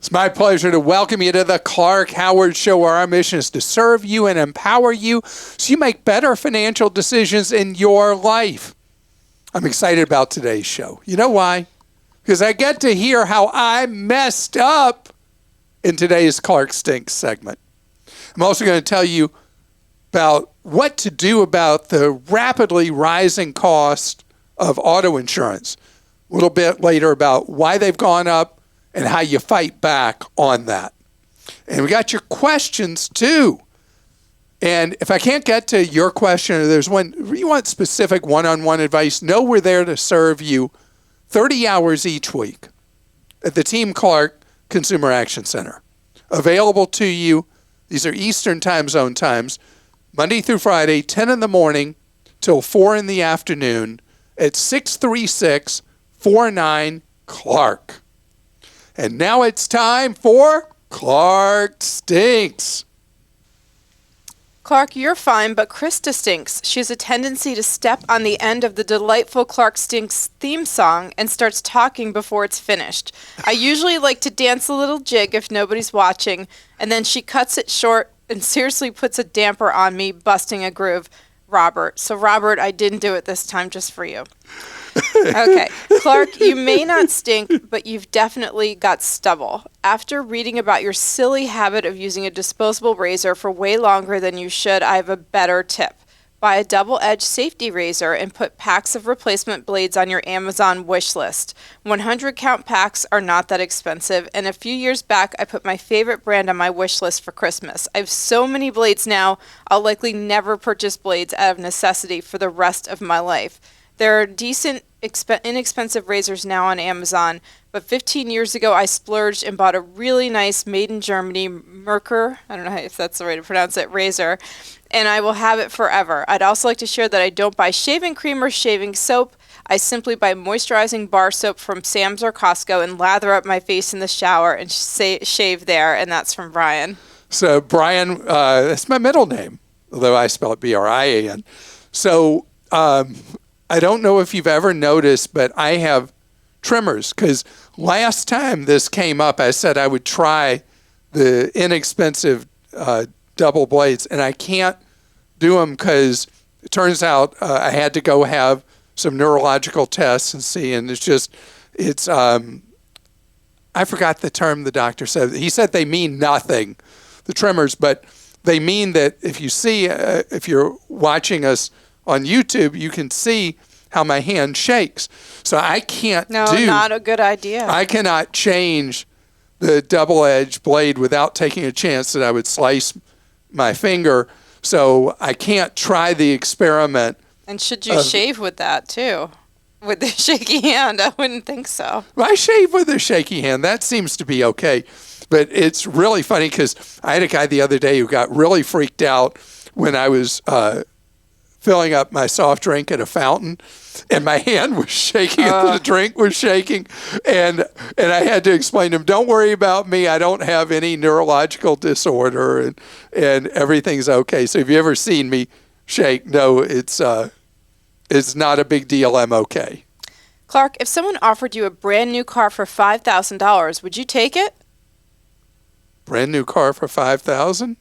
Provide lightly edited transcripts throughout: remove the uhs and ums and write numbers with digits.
It's my pleasure to welcome you to the Clark Howard Show, where our mission is to serve you and empower you so you make better financial decisions in your life. I'm excited about today's show. You know why? Because I get to hear how I messed up in today's Clark Stinks segment. I'm also going to tell you about what to do about the rapidly rising cost of auto insurance. A little bit later about why they've gone up and how you fight back on that. And we got your questions too. And if I can't get to your question, or there's one, you want specific one-on-one advice, know we're there to serve you 30 hours each week at the Team Clark Consumer Action Center. Available to you, these are Eastern time zone times, Monday through Friday, 10 in the morning till 4 in the afternoon at 636-49-CLARK. And now it's time for Clark Stinks. Clark, you're fine, but Christa stinks. She has a tendency to step on the end of the delightful Clark Stinks theme song and starts talking before it's finished. I usually like to dance a little jig if nobody's watching, and then she cuts it short and seriously puts a damper on me, busting a groove. Robert. So, Robert, I didn't do it this time just for you. Okay. Clark, you may not stink, but you've definitely got stubble. After reading about your silly habit of using a disposable razor for way longer than you should, I have a better tip. Buy a double-edged safety razor and put packs of replacement blades on your Amazon wish list. 100-count packs are not that expensive, and a few years back, I put my favorite brand on my wish list for Christmas. I have so many blades now, I'll likely never purchase blades out of necessity for the rest of my life. There are decent, inexpensive razors now on Amazon, but 15 years ago I splurged and bought a really nice made in Germany Merkur, I don't know if that's the way to pronounce it, razor, and I will have it forever. I'd also like to share that I don't buy shaving cream or shaving soap. I simply buy moisturizing bar soap from Sam's or Costco and lather up my face in the shower and shave there, and that's from Brian. So Brian, that's my middle name, although I spell it B-R-I-A-N. So I don't know if you've ever noticed, but I have trimmers, because last time this came up, I said I would try the inexpensive double blades, and I can't do them because it turns out I had to go have some neurological tests and see, and it's I forgot the term the doctor said. He said they mean nothing, the trimmers, but they mean that if you see, if you're watching us on YouTube, you can see how my hand shakes. So I can't not a good idea. I cannot change the double-edged blade without taking a chance that I would slice my finger. So I can't try the experiment. And should you shave with that too? With the shaky hand? I wouldn't think so. I shave with a shaky hand. That seems to be okay. But it's really funny because I had a guy the other day who got really freaked out when I was filling up my soft drink at a fountain, and my hand was shaking and the drink was shaking. And I had to explain to him, don't worry about me. I don't have any neurological disorder, and everything's okay. So if you ever seen me shake, no, it's not a big deal. I'm okay. Clark, if someone offered you a brand new car for $5,000, would you take it? Brand new car for $5,000?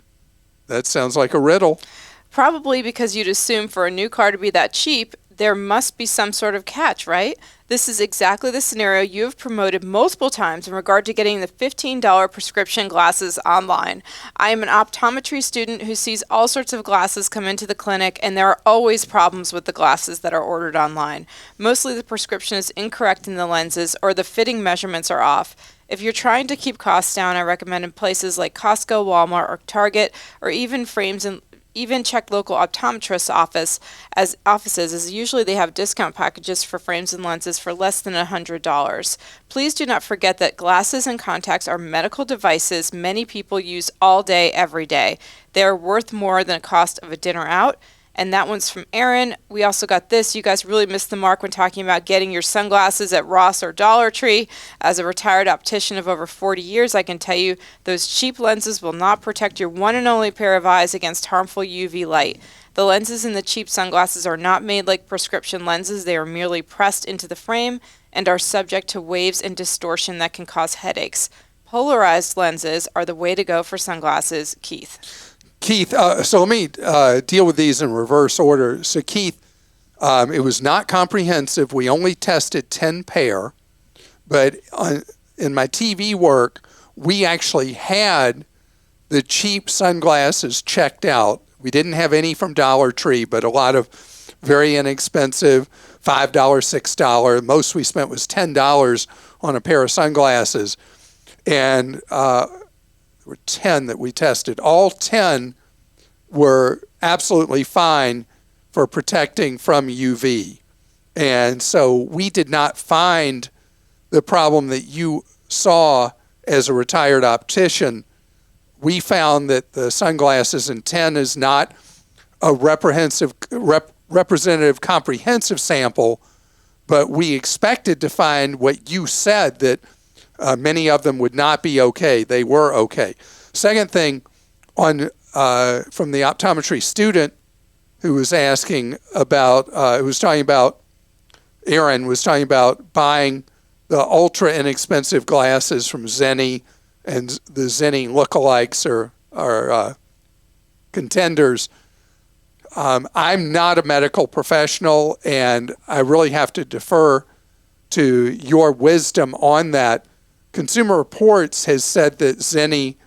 That sounds like a riddle. Probably because you'd assume for a new car to be that cheap, there must be some sort of catch, right? This is exactly the scenario you have promoted multiple times in regard to getting the $15 prescription glasses online. I am an optometry student who sees all sorts of glasses come into the clinic, and there are always problems with the glasses that are ordered online. Mostly the prescription is incorrect in the lenses, or the fitting measurements are off. If you're trying to keep costs down, I recommend in places like Costco, Walmart, or Target, or even check local optometrist offices, as usually they have discount packages for frames and lenses for less than $100. Please do not forget that glasses and contacts are medical devices many people use all day, every day. They are worth more than the cost of a dinner out. And that one's from Aaron. We also got this. You guys really missed the mark when talking about getting your sunglasses at Ross or Dollar Tree. As a retired optician of over 40 years, I can tell you those cheap lenses will not protect your one and only pair of eyes against harmful UV light. The lenses in the cheap sunglasses are not made like prescription lenses. They are merely pressed into the frame and are subject to waves and distortion that can cause headaches. Polarized lenses are the way to go for sunglasses, Keith. Keith, so let me deal with these in reverse order. So Keith, it was not comprehensive. We only tested 10 pair, but in my TV work, we actually had the cheap sunglasses checked out. We didn't have any from Dollar Tree, but a lot of very inexpensive, $5, $6. Most we spent was $10 on a pair of sunglasses. And there were 10 that we tested. All 10 were absolutely fine for protecting from UV. And so we did not find the problem that you saw as a retired optician. We found that the sunglasses in 10 is not a representative comprehensive sample, but we expected to find what you said, that many of them would not be okay. They were okay. Second thing, from the optometry student who was asking about, Aaron was talking about buying the ultra inexpensive glasses from Zenni, and the Zenni lookalikes are contenders. I'm not a medical professional, and I really have to defer to your wisdom on that. Consumer Reports has said that Zenni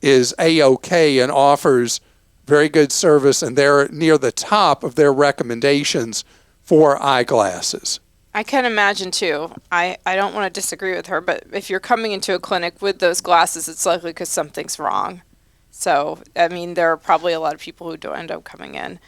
is A-OK and offers very good service, and they're near the top of their recommendations for eyeglasses. I can imagine, too. I don't want to disagree with her, but if you're coming into a clinic with those glasses, it's likely because something's wrong. So, I mean, there are probably a lot of people who don't end up coming in.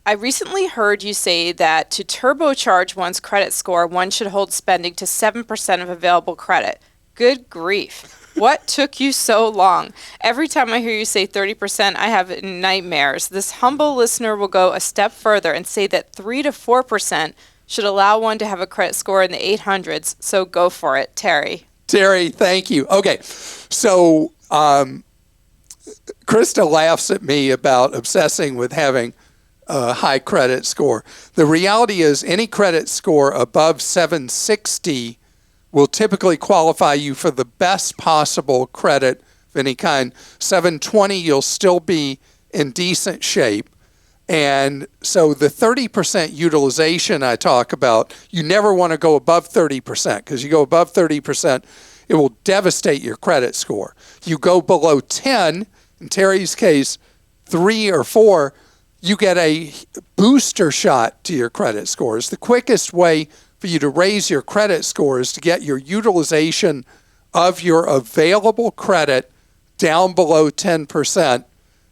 I recently heard you say that to turbocharge one's credit score, one should hold spending to 7% of available credit. Good grief. What took you so long? Every time I hear you say 30%, I have nightmares. This humble listener will go a step further and say that 3 to 4% should allow one to have a credit score in the 800s. So go for it, Terry. Terry, thank you. Okay, so Christa laughs at me about obsessing with having a high credit score. The reality is any credit score above 760 will typically qualify you for the best possible credit of any kind. 720, you'll still be in decent shape. And so the 30% utilization I talk about, you never want to go above 30%, because you go above 30%, it will devastate your credit score. You go below 10, in Terry's case, 3 or 4, you get a booster shot to your credit scores. The quickest way for you to raise your credit score is to get your utilization of your available credit down below 10%.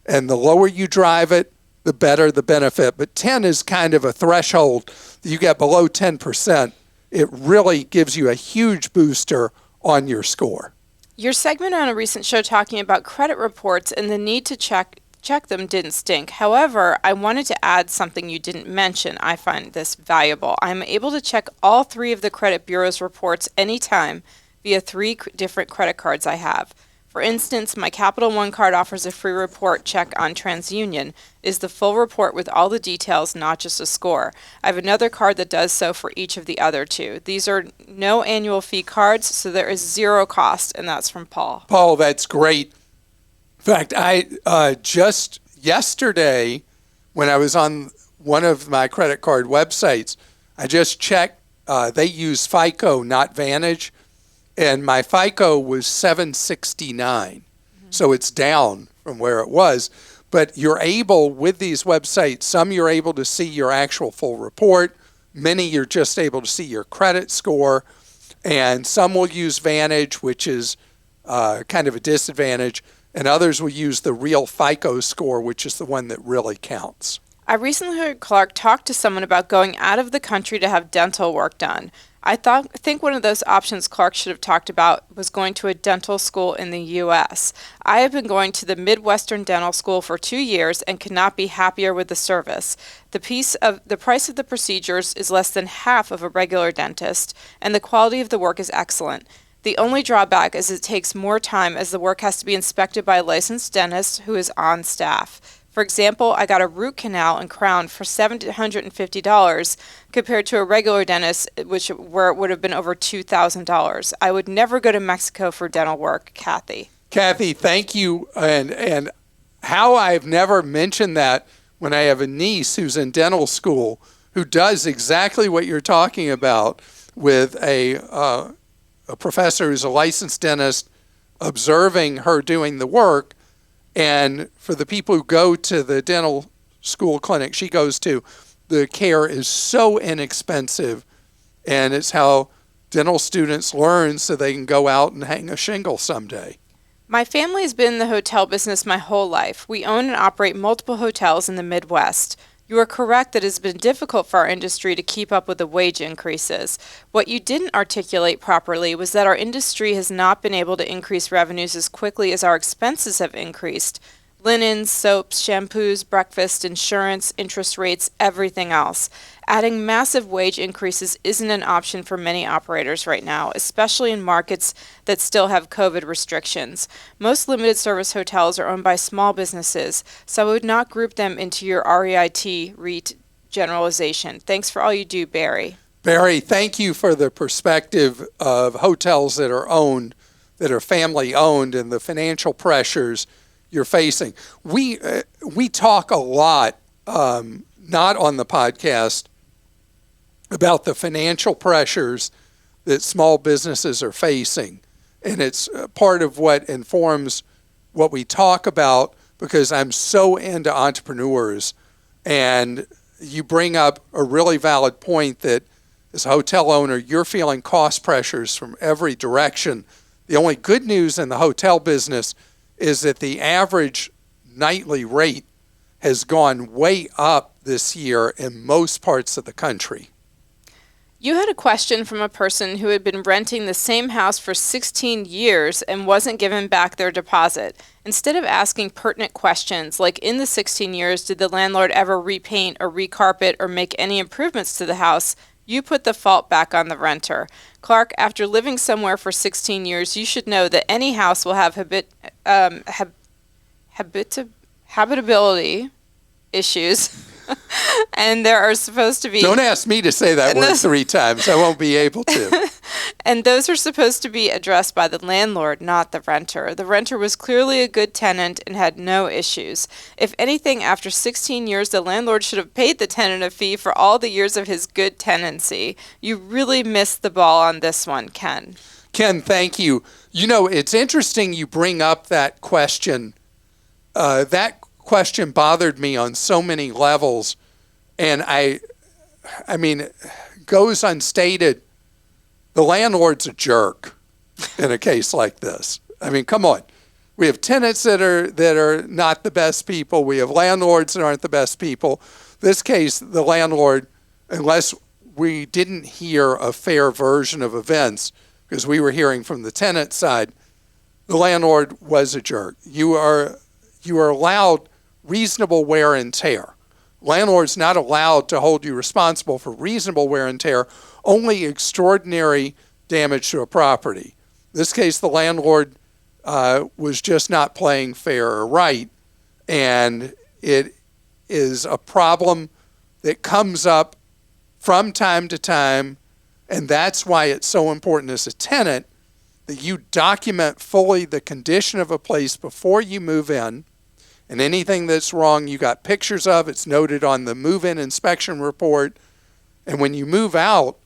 And the lower you drive it, the better the benefit. But 10 is kind of a threshold. You get below 10%, it really gives you a huge booster on your score. Your segment on a recent show talking about credit reports and the need to check them didn't stink. However, I wanted to add something you didn't mention. I find this valuable. I'm able to check all 3 of the credit bureau's reports anytime via 3 different credit cards I have. For instance, my Capital One card offers a free report check on TransUnion. Is the full report with all the details, not just a score. I have another card that does so for each of the other 2. These are no annual fee cards, so there is 0 cost, and that's from Paul. Paul, that's great. In fact, I just yesterday, when I was on one of my credit card websites, I just checked. They use FICO, not Vantage. And my FICO was 769, so it's down from where it was. But you're able, with these websites, some you're able to see your actual full report. Many you're just able to see your credit score. And some will use Vantage, which is kind of a disadvantage. And others will use the real FICO score, which is the one that really counts. I recently heard Clark talk to someone about going out of the country to have dental work done. I think one of those options Clark should have talked about was going to a dental school in the U.S. I have been going to the Midwestern Dental School for 2 years and could not be happier with the service. The price of the procedures is less than half of a regular dentist, and the quality of the work is excellent. The only drawback is it takes more time as the work has to be inspected by a licensed dentist who is on staff. For example, I got a root canal and crown for $750 compared to a regular dentist, where it would have been over $2,000. I would never go to Mexico for dental work, Kathy. Kathy, thank you. And how I've never mentioned that when I have a niece who's in dental school who does exactly what you're talking about with a professor who's a licensed dentist observing her doing the work. And for the people who go to the dental school clinic she goes to, the care is so inexpensive, and it's how dental students learn so they can go out and hang a shingle someday. My family has been in the hotel business my whole life. We own and operate multiple hotels in the Midwest. You are correct that it has been difficult for our industry to keep up with the wage increases. What you didn't articulate properly was that our industry has not been able to increase revenues as quickly as our expenses have increased. Linens, soaps, shampoos, breakfast, insurance, interest rates, everything else. Adding massive wage increases isn't an option for many operators right now, especially in markets that still have COVID restrictions. Most limited service hotels are owned by small businesses, so I would not group them into your REIT generalization. Thanks for all you do, Barry. Barry, thank you for the perspective of hotels that are owned, that are family owned, and the financial pressures you're facing. We talk a lot, not on the podcast, about the financial pressures that small businesses are facing. And it's part of what informs what we talk about, because I'm so into entrepreneurs. And you bring up a really valid point that as a hotel owner, you're feeling cost pressures from every direction. The only good news in the hotel business is that the average nightly rate has gone way up this year in most parts of the country. You had a question from a person who had been renting the same house for 16 years and wasn't given back their deposit. Instead of asking pertinent questions like, in the 16 years, did the landlord ever repaint or recarpet or make any improvements to the house, you put the fault back on the renter. Clark, after living somewhere for 16 years, you should know that any house will have habitability issues. And there are supposed to be... Don't ask me to say that word 3 times. I won't be able to. And those are supposed to be addressed by the landlord, not the renter. The renter was clearly a good tenant and had no issues. If anything, after 16 years, the landlord should have paid the tenant a fee for all the years of his good tenancy. You really missed the ball on this one, Ken. Ken, thank you. You know, it's interesting you bring up that question. That question bothered me on so many levels, and I mean, goes unstated. The landlord's a jerk in a case like this. I mean, come on. We have tenants that are not the best people. We have landlords that aren't the best people. This case, the landlord, unless we didn't hear a fair version of events, because we were hearing from the tenant side, the landlord was a jerk. You are allowed reasonable wear and tear. Landlord's not allowed to hold you responsible for reasonable wear and tear, only extraordinary damage to a property. In this case, the landlord was just not playing fair or right, and it is a problem that comes up from time to time, and that's why it's so important as a tenant that you document fully the condition of a place before you move in. And anything that's wrong, you got pictures of, it's noted on the move-in inspection report. And when you move out,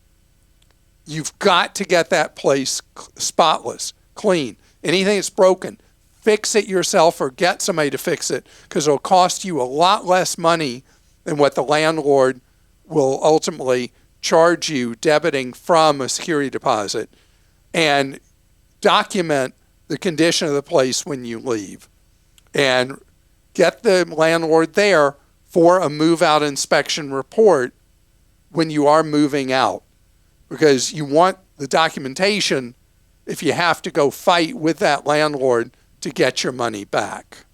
you've got to get that place spotless, clean. Anything that's broken, fix it yourself or get somebody to fix it, because it'll cost you a lot less money than what the landlord will ultimately charge you debiting from a security deposit. And document the condition of the place when you leave. And get the landlord there for a move-out inspection report when you are moving out, because you want the documentation if you have to go fight with that landlord to get your money back.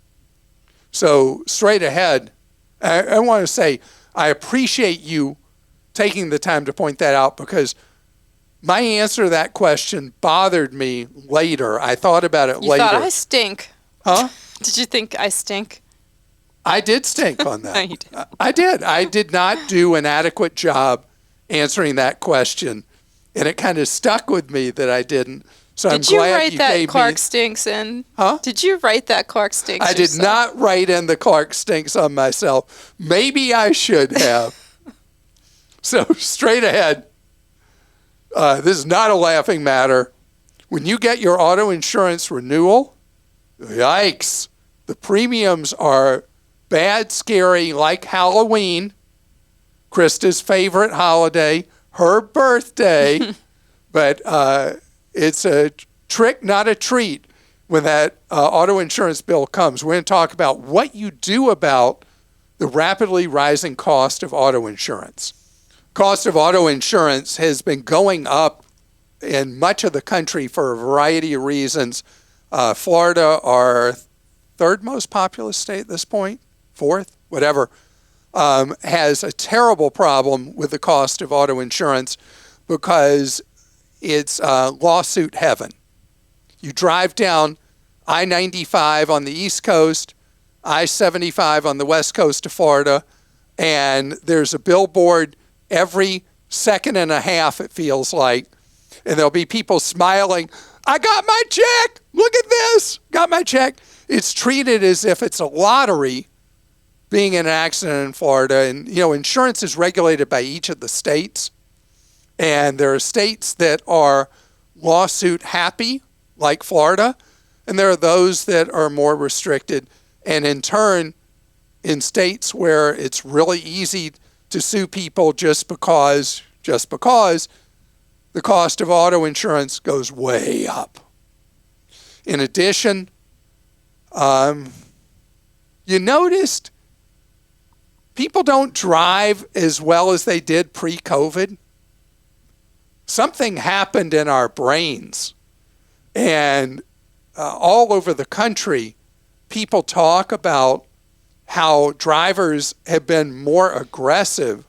So straight ahead, I want to say I appreciate you taking the time to point that out, because my answer to that question bothered me later. I thought about it later. You thought I stink. Huh? Did you think I stink? I did stink on that. No, you didn't. I did. I did not do an adequate job answering that question, and it kind of stuck with me that I didn't. So I'm Did you glad write you that gave Clark me. stinks in? Huh? Did you write that Clark stinks? I did yourself? not write in the Clark stinks on myself. Maybe I should have. So straight ahead. This is not a laughing matter. When you get your auto insurance renewal, yikes, the premiums are bad, scary, like Halloween, Christa's favorite holiday, her birthday, but it's a trick, not a treat, when that auto insurance bill comes. We're going to talk about what you do about the rapidly rising cost of auto insurance. Cost of auto insurance has been going up in much of the country for a variety of reasons. Florida, our third most populous state at this point, fourth, whatever, has a terrible problem with the cost of auto insurance because it's lawsuit heaven. You drive down I-95 on the East Coast, I-75 on the West Coast of Florida, and there's a billboard every second and a half, it feels like, and there'll be people smiling, I got my check, look at this, got my check. It's treated as if it's a lottery being in an accident in Florida. And, you know, insurance is regulated by each of the states, and there are states that are lawsuit happy, like Florida, and there are those that are more restricted. And in turn, in states where it's really easy to sue people just because the cost of auto insurance goes way up. In addition, you noticed people don't drive as well as they did pre-COVID. Something happened in our brains, and all over the country, people talk about how drivers have been more aggressive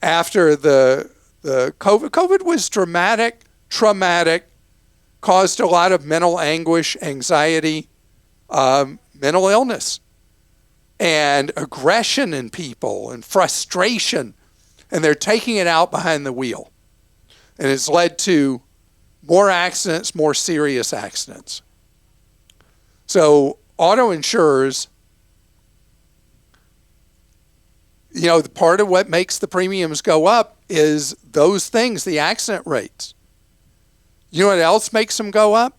after the COVID. COVID was dramatic, traumatic, caused a lot of mental anguish, anxiety, mental illness, and aggression in people and frustration, and they're taking it out behind the wheel. And it's led to more accidents, more serious accidents. So auto insurers, you know, the part of what makes the premiums go up is those things, the accident rates. You know what else makes them go up?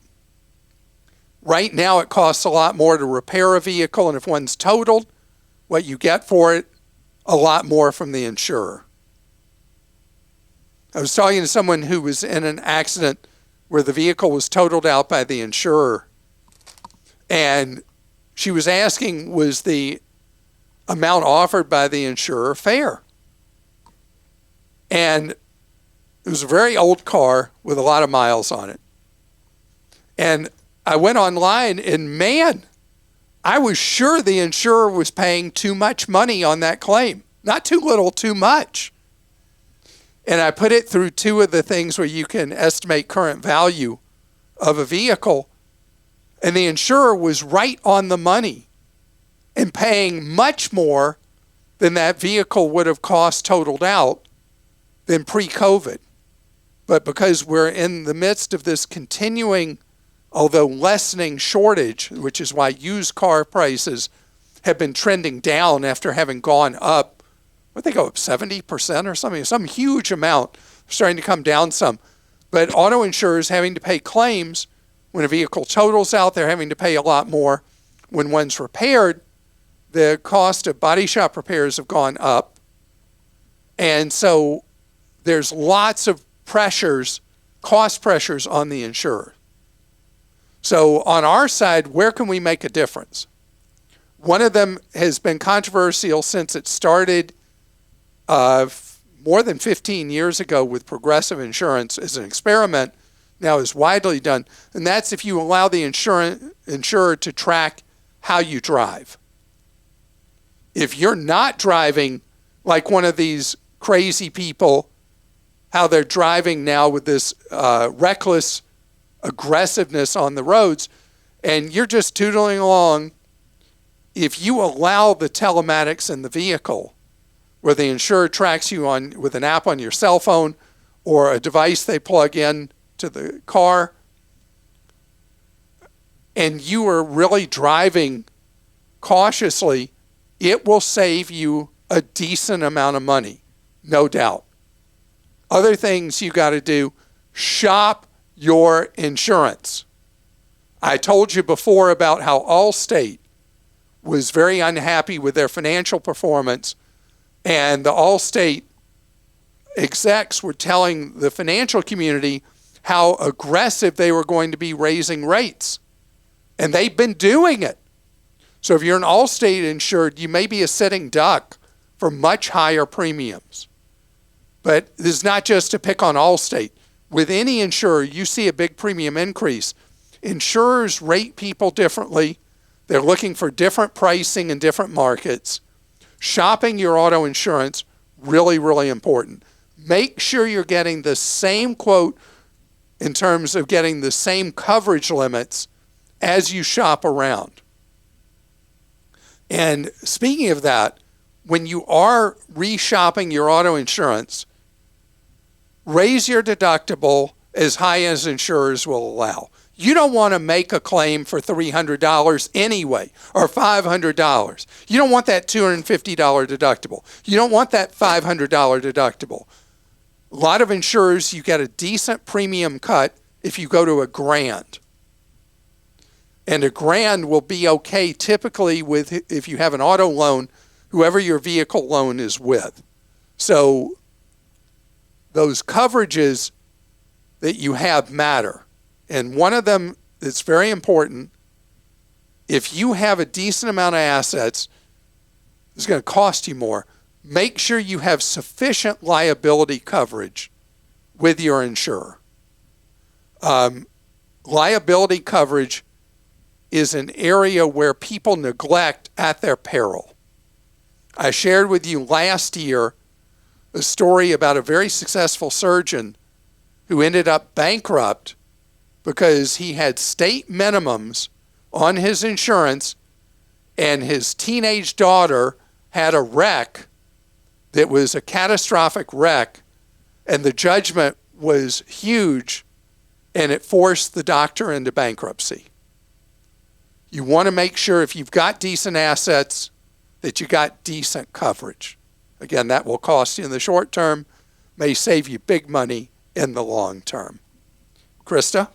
Right now it costs a lot more to repair a vehicle, and if one's totaled, what you get for it, a lot more from the insurer. I was talking to someone who was in an accident where the vehicle was totaled out by the insurer, and she was asking, was the amount offered by the insurer fair? And it was a very old car with a lot of miles on it. And I went online, and man, I was sure the insurer was paying too much money on that claim. Not too little, too much. And I put it through two of the things where you can estimate current value of a vehicle, and the insurer was right on the money and paying much more than that vehicle would have cost totaled out than pre-COVID. But because we're in the midst of this continuing, although lessening shortage, which is why used car prices have been trending down after having gone up, what they go up 70% or something, some huge amount, starting to come down some. But auto insurers having to pay claims when a vehicle totals out, they're having to pay a lot more. When one's repaired, the cost of body shop repairs have gone up. And so there's lots of pressures, cost pressures on the insurer. So on our side, where can we make a difference? One of them has been controversial since it started more than 15 years ago with Progressive Insurance as an experiment, now is widely done, and that's if you allow the insurer to track how you drive. If you're not driving like one of these crazy people, how they're driving now with this reckless aggressiveness on the roads, and you're just tootling along if you allow the telematics in the vehicle, where the insurer tracks you on with an app on your cell phone or a device they plug in to the car, and you are really driving cautiously, it will save you a decent amount of money, no doubt. Other things you got to do, shop your insurance. I told you before about how Allstate was very unhappy with their financial performance, and the Allstate execs were telling the financial community how aggressive they were going to be raising rates. And they've been doing it. So if you're an Allstate insured, you may be a sitting duck for much higher premiums. But this is not just to pick on Allstate. With any insurer, you see a big premium increase. Insurers rate people differently. They're looking for different pricing in different markets. Shopping your auto insurance, really, really important. Make sure you're getting the same quote in terms of getting the same coverage limits as you shop around. And speaking of that, when you are reshopping your auto insurance, raise your deductible as high as insurers will allow. You don't want to make a claim for $300 anyway, or $500. You don't want that $250 deductible. You don't want that $500 deductible. A lot of insurers, you get a decent premium cut if you go to a grand. And a grand will be okay typically with, if you have an auto loan, whoever your vehicle loan is with. So those coverages that you have matter. And one of them that's very important, if you have a decent amount of assets, it's going to cost you more. Make sure you have sufficient liability coverage with your insurer. Liability coverage is an area where people neglect at their peril. I shared with you last year a story about a very successful surgeon who ended up bankrupt because he had state minimums on his insurance, and his teenage daughter had a wreck that was a catastrophic wreck, and the judgment was huge, and it forced the doctor into bankruptcy. You want to make sure if you've got decent assets that you got decent coverage. Again, that will cost you in the short term, may save you big money in the long term. Christa?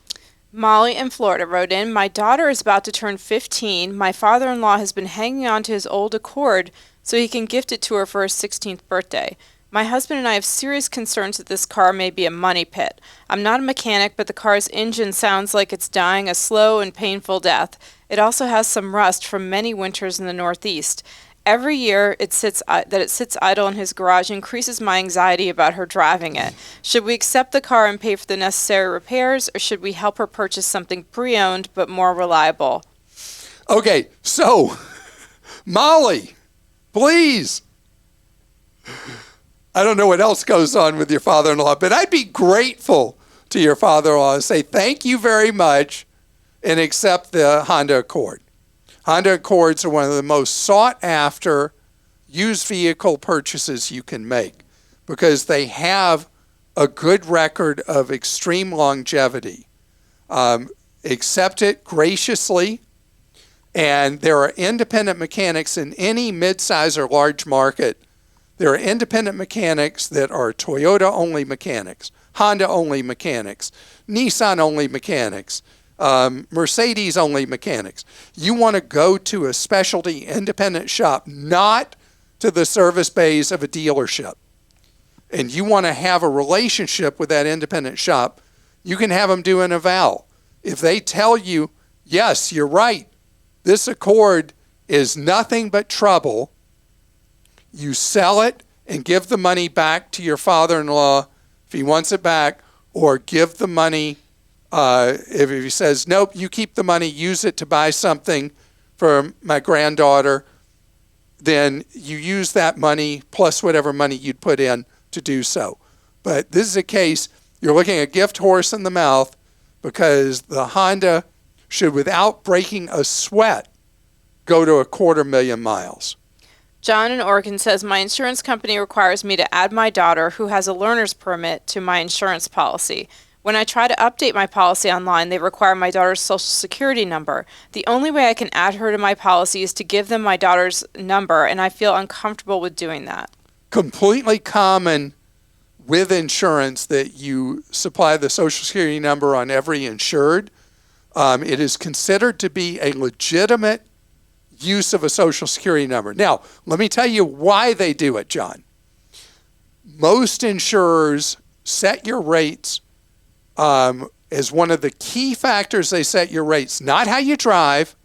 Molly in Florida wrote in, my daughter is about to turn 15. My father-in-law has been hanging on to his old Accord so he can gift it to her for her 16th birthday. My husband and I have serious concerns that this car may be a money pit. I'm not a mechanic, but the car's engine sounds like it's dying a slow and painful death. It also has some rust from many winters in the Northeast. Every year it sits idle in his garage increases my anxiety about her driving it. Should we accept the car and pay for the necessary repairs, or should we help her purchase something pre-owned but more reliable? Okay, so, Molly, please. I don't know what else goes on with your father-in-law, but I'd be grateful to your father-in-law and say thank you very much and accept the Honda Accord. Honda Accords are one of the most sought-after used vehicle purchases you can make because they have a good record of extreme longevity. Accept it graciously, and there are independent mechanics in any mid-size or large market. There are independent mechanics that are Toyota-only mechanics, Honda-only mechanics, Nissan-only mechanics, Mercedes-only mechanics. You want to go to a specialty independent shop, not to the service bays of a dealership. And you want to have a relationship with that independent shop. You can have them do an eval. If they tell you, yes, you're right, this Accord is nothing but trouble, you sell it and give the money back to your father-in-law if he wants it back, or give the money. If he says, nope, you keep the money, use it to buy something for my granddaughter, then you use that money plus whatever money you'd put in to do so. But this is a case, you're looking at a gift horse in the mouth because the Honda should, without breaking a sweat, go to 250,000 miles. John in Oregon says, my insurance company requires me to add my daughter, who has a learner's permit, to my insurance policy. When I try to update my policy online, they require my daughter's social security number. The only way I can add her to my policy is to give them my daughter's number, and I feel uncomfortable with doing that. Completely common with insurance that you supply the social security number on every insured. It is considered to be a legitimate use of a social security number. Now, let me tell you why they do it, John. Most insurers set your rates as one of the key factors. They set your rates, not how you drive,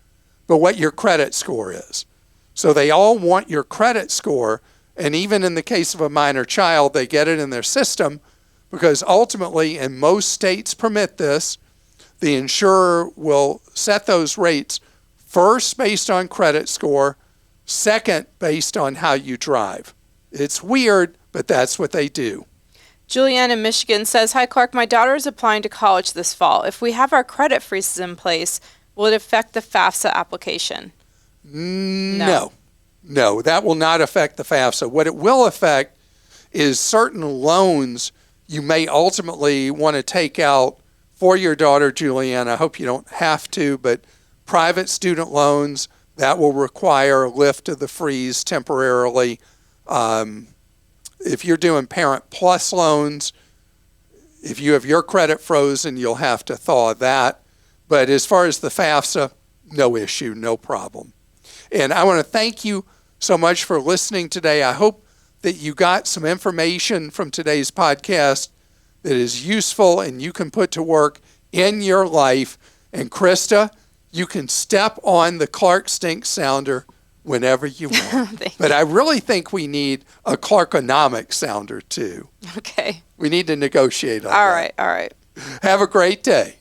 but what your credit score is. So they all want your credit score, and even in the case of a minor child, they get it in their system because ultimately, and most states permit this, the insurer will set those rates first based on credit score, second based on how you drive. It's weird, but that's what they do. Julianne in Michigan says, hi, Clark. My daughter is applying to college this fall. If we have our credit freezes in place, will it affect the FAFSA application? No, that will not affect the FAFSA. What it will affect is certain loans you may ultimately want to take out for your daughter, Julianne. I hope you don't have to, but private student loans, that will require a lift of the freeze temporarily. If you're doing Parent Plus loans, if you have your credit frozen, you'll have to thaw that. But as far as the FAFSA, no issue, no problem. And I want to thank you so much for listening today. I hope that you got some information from today's podcast that is useful and you can put to work in your life. And Christa, you can step on the Clark Stink Sounder whenever you want. But I really think we need a Clarkonomic sounder too. Okay. We need to negotiate on that. All right. Have a great day.